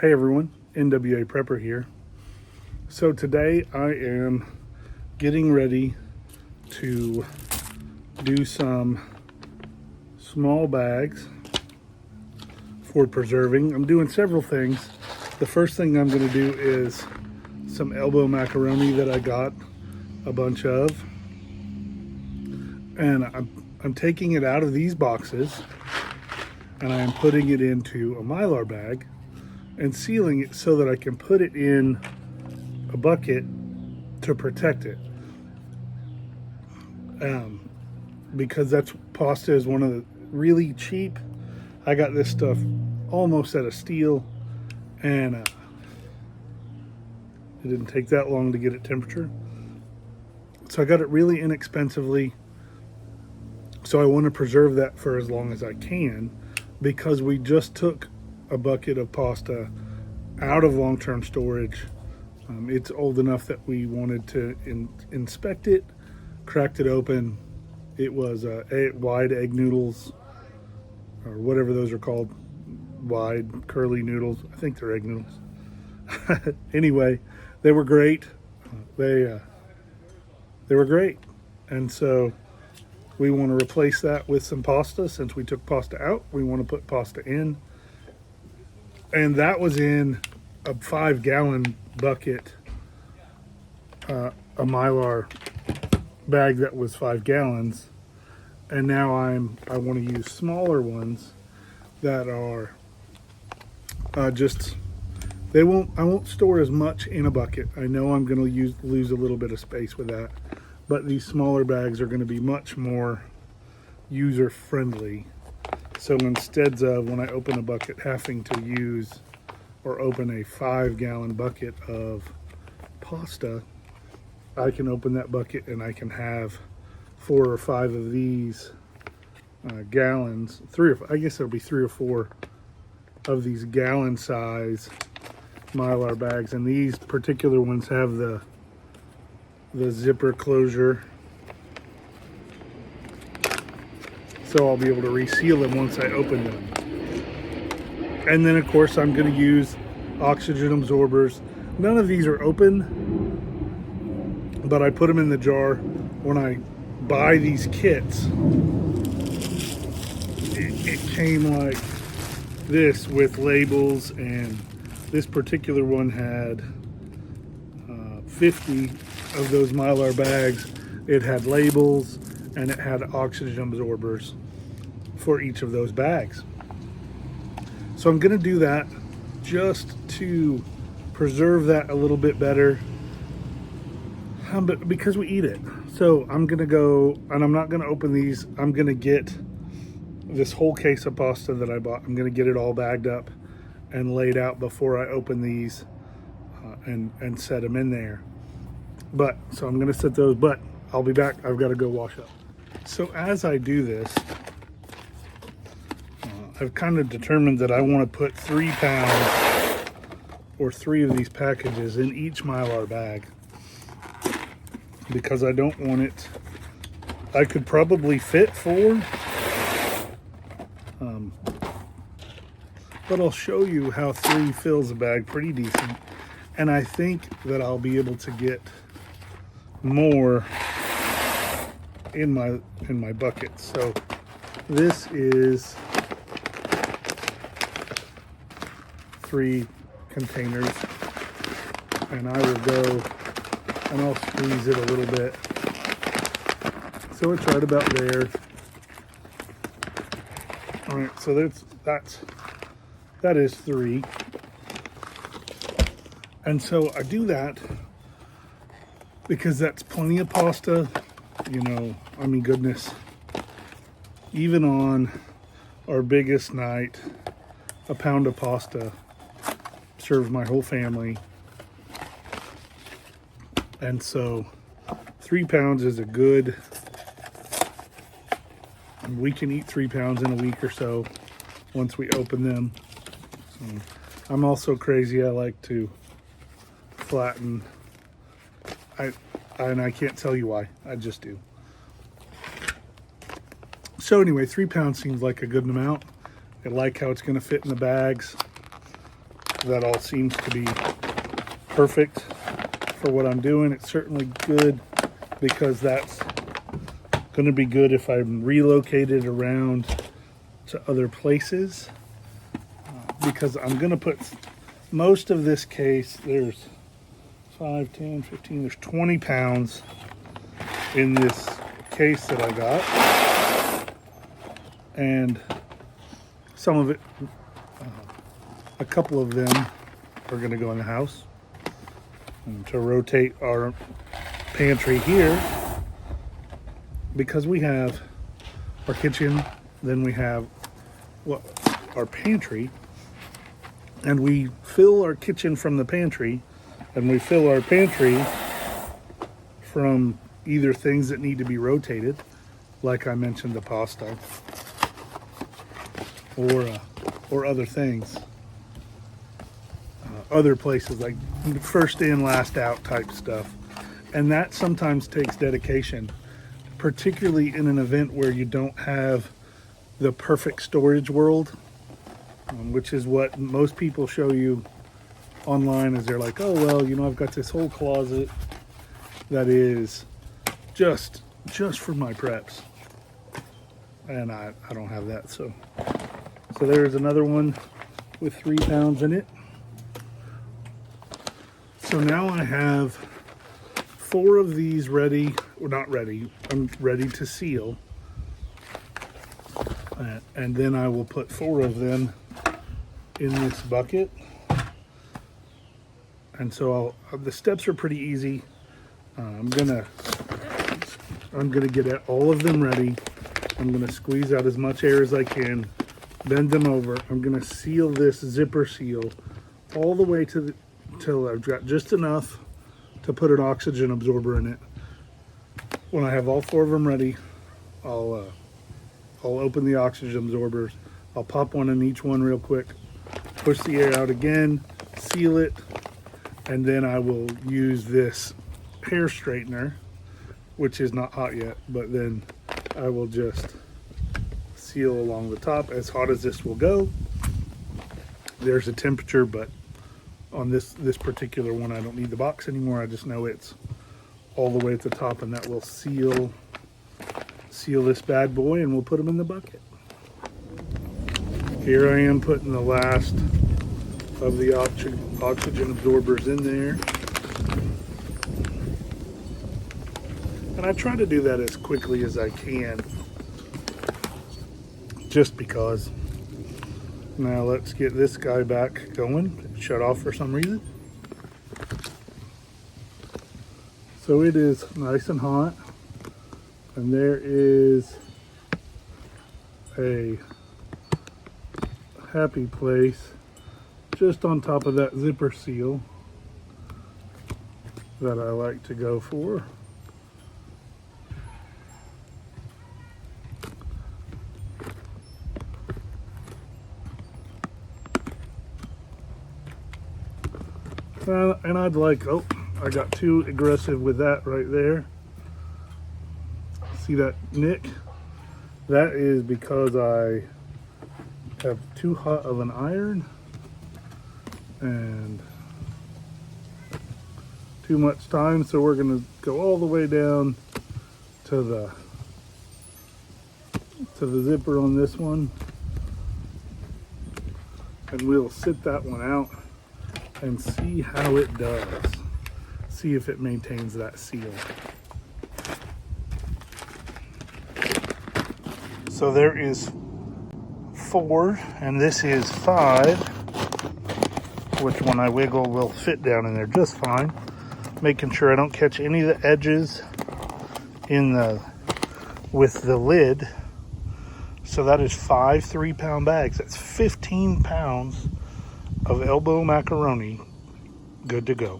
Hey everyone, NWA Prepper here. So today I am getting ready to do some small bags for preserving. I'm doing several things. The first thing I'm going to do is some elbow macaroni that I got a bunch of. And I'm taking it out of these boxes and I am putting it into a Mylar bag and sealing it so that I can put it in a bucket to protect it. Because that's pasta is one of the really cheap. I got this stuff almost at a steal, and it didn't take that long to get it temperature. So I got it really inexpensively. So I want to preserve that for as long as I can, because we just took a bucket of pasta out of long-term storage. It's old enough that we wanted to inspect it, cracked it open. It was wide egg noodles, or whatever those are called, wide curly noodles. I think they're egg noodles. Anyway, they were great. They were great, and so we want to replace that with some pasta. Since we took pasta out, we want to put pasta in. And that was in a 5-gallon bucket, a Mylar bag that was 5 gallons. And now I want to use smaller ones that are I won't store as much in a bucket. I know I'm going to lose a little bit of space with that, but these smaller bags are going to be much more user friendly. So instead of, when I open a bucket, having to use or open a 5-gallon bucket of pasta, I can open that bucket and I can have 4 or 5 of these gallons. I guess there'll be 3 or 4 of these gallon size Mylar bags, and these particular ones have the zipper closure, so I'll be able to reseal them once I open them. And then of course I'm going to use oxygen absorbers. None of these are open, but I put them in the jar. When I buy these kits, it came like this with labels, and this particular one had 50 of those Mylar bags. It had labels and it had oxygen absorbers for each of those bags. So I'm going to do that just to preserve that a little bit better, but because we eat it. So I'm going to go, and I'm not going to open these. I'm going to get this whole case of pasta that I bought. I'm going to get it all bagged up and laid out before I open these and set them in there. So I'm going to set those, but I'll be back. I've got to go wash up. So as I do this, I've kind of determined that I want to put 3 pounds or 3 of these packages in each Mylar bag, because I don't want it. I could probably fit 4, but I'll show you how 3 fills a bag pretty decent, and I think that I'll be able to get more in my bucket. So this is 3 containers, and I will go and I'll squeeze it a little bit. So it's right about there. All right, so that is 3. And so I do that because that's plenty of pasta. I mean, goodness, even on our biggest night, a pound of pasta serves my whole family. And so 3 pounds is a good, we can eat 3 pounds in a week or so once we open them. So I'm also crazy. I like to flatten. I can't tell you why. I just do. So anyway, 3 pounds seems like a good amount. I like how it's going to fit in the bags. that all seems to be perfect for what I'm doing. It's certainly good because that's going to be good if I'm relocated around to other places, because I'm going to put most of this case, there's 5, 10, 15, there's 20 pounds in this case that I got, and some of it, a couple of them are going to go in the house. And to rotate our pantry here, because we have our kitchen, then we have our pantry, and we fill our kitchen from the pantry, and we fill our pantry from either things that need to be rotated, like I mentioned, the pasta, or other things. Other places like first in, last out type stuff. And that sometimes takes dedication, particularly in an event where you don't have the perfect storage world, which is what most people show you online. Is they're like, oh, well, you know, I've got this whole closet that is just for my preps. And I don't have that. So there's another one with 3 pounds in it. So now I have 4 of these ready, or not ready, I'm ready to seal. And then I will put 4 of them in this bucket. And so the steps are pretty easy. I'm gonna get all of them ready. I'm gonna squeeze out as much air as I can, bend them over. I'm gonna seal this zipper seal all the way till I've got just enough to put an oxygen absorber in it. When I have all 4 of them ready, I'll open the oxygen absorbers. I'll pop one in each one real quick, push the air out again, seal it, and then I will use this hair straightener, which is not hot yet, but then I will just seal along the top as hot as this will go. There's a temperature, but on this particular one, I don't need the box anymore. I just know it's all the way at the top, and that will seal this bad boy, and we'll put them in the bucket. Here I am putting the last of the oxygen absorbers in there. And I try to do that as quickly as I can, just because. Now let's get this guy back going. Shut off for some reason. So it is nice and hot, and there is a happy place just on top of that zipper seal that I like to go for. And I'd like, oh, I got too aggressive with that right there. See that nick? That is because I have too hot of an iron and too much time. So we're gonna go all the way down to the zipper on this one, and we'll sit that one out and see how it does. See if it maintains that seal. So there is 4, and this is 5, which when I wiggle will fit down in there just fine. Making sure I don't catch any of the edges with the lid. So that is 5 3-pound bags. That's 15 pounds of elbow macaroni, good to go.